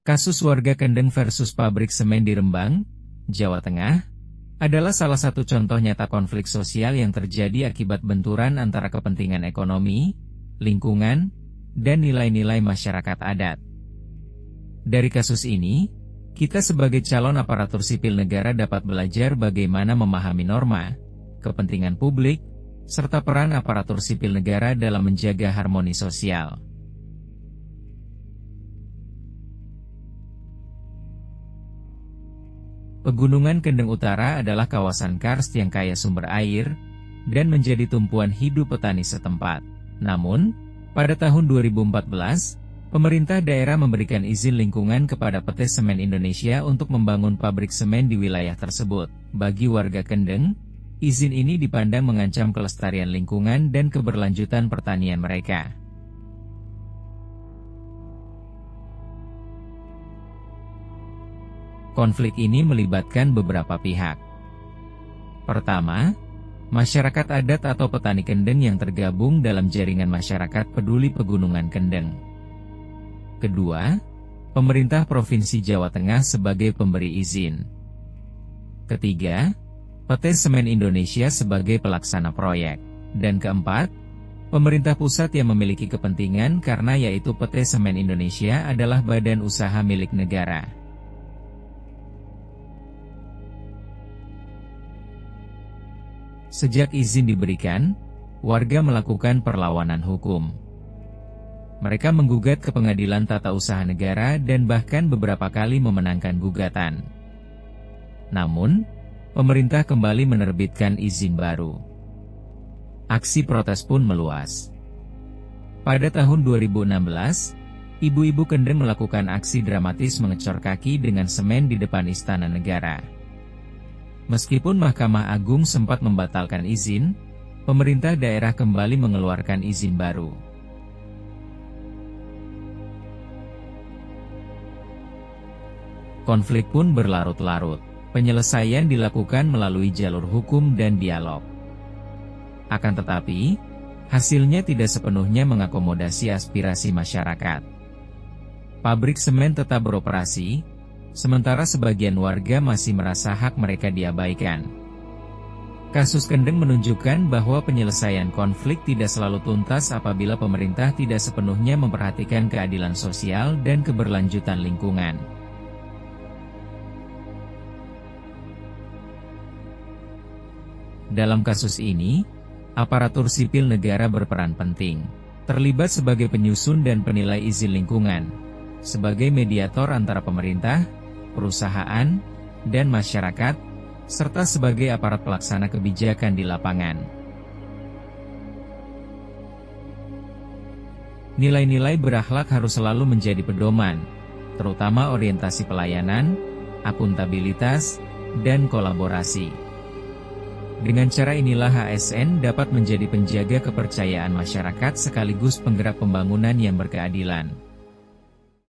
Kasus warga Kendeng versus pabrik semen di Rembang, Jawa Tengah, adalah salah satu contoh nyata konflik sosial yang terjadi akibat benturan antara kepentingan ekonomi, lingkungan, dan nilai-nilai masyarakat adat. Dari kasus ini, kita sebagai calon aparatur sipil negara dapat belajar bagaimana memahami norma, kepentingan publik, serta peran aparatur sipil negara dalam menjaga harmoni sosial. Pegunungan Kendeng Utara adalah kawasan karst yang kaya sumber air, dan menjadi tumpuan hidup petani setempat. Namun, pada tahun 2014, pemerintah daerah memberikan izin lingkungan kepada PT Semen Indonesia untuk membangun pabrik semen di wilayah tersebut. Bagi warga Kendeng, izin ini dipandang mengancam kelestarian lingkungan dan keberlanjutan pertanian mereka. Konflik ini melibatkan beberapa pihak. Pertama, masyarakat adat atau petani Kendeng yang tergabung dalam jaringan masyarakat peduli Pegunungan Kendeng. Kedua, pemerintah Provinsi Jawa Tengah sebagai pemberi izin. Ketiga, PT Semen Indonesia sebagai pelaksana proyek. Dan keempat, pemerintah pusat yang memiliki kepentingan karena yaitu PT Semen Indonesia adalah badan usaha milik negara. Sejak izin diberikan, warga melakukan perlawanan hukum. Mereka menggugat ke Pengadilan Tata Usaha Negara dan bahkan beberapa kali memenangkan gugatan. Namun, pemerintah kembali menerbitkan izin baru. Aksi protes pun meluas. Pada tahun 2016, ibu-ibu Kendeng melakukan aksi dramatis mengecor kaki dengan semen di depan Istana Negara. Meskipun Mahkamah Agung sempat membatalkan izin, pemerintah daerah kembali mengeluarkan izin baru. Konflik pun berlarut-larut. Penyelesaian dilakukan melalui jalur hukum dan dialog. Akan tetapi, hasilnya tidak sepenuhnya mengakomodasi aspirasi masyarakat. Pabrik semen tetap beroperasi, sementara sebagian warga masih merasa hak mereka diabaikan. Kasus Kendeng menunjukkan bahwa penyelesaian konflik tidak selalu tuntas apabila pemerintah tidak sepenuhnya memperhatikan keadilan sosial dan keberlanjutan lingkungan. Dalam kasus ini, aparatur sipil negara berperan penting, terlibat sebagai penyusun dan penilai izin lingkungan, sebagai mediator antara pemerintah, perusahaan, dan masyarakat, serta sebagai aparat pelaksana kebijakan di lapangan. Nilai-nilai berakhlak harus selalu menjadi pedoman, terutama orientasi pelayanan, akuntabilitas, dan kolaborasi. Dengan cara inilah ASN dapat menjadi penjaga kepercayaan masyarakat sekaligus penggerak pembangunan yang berkeadilan.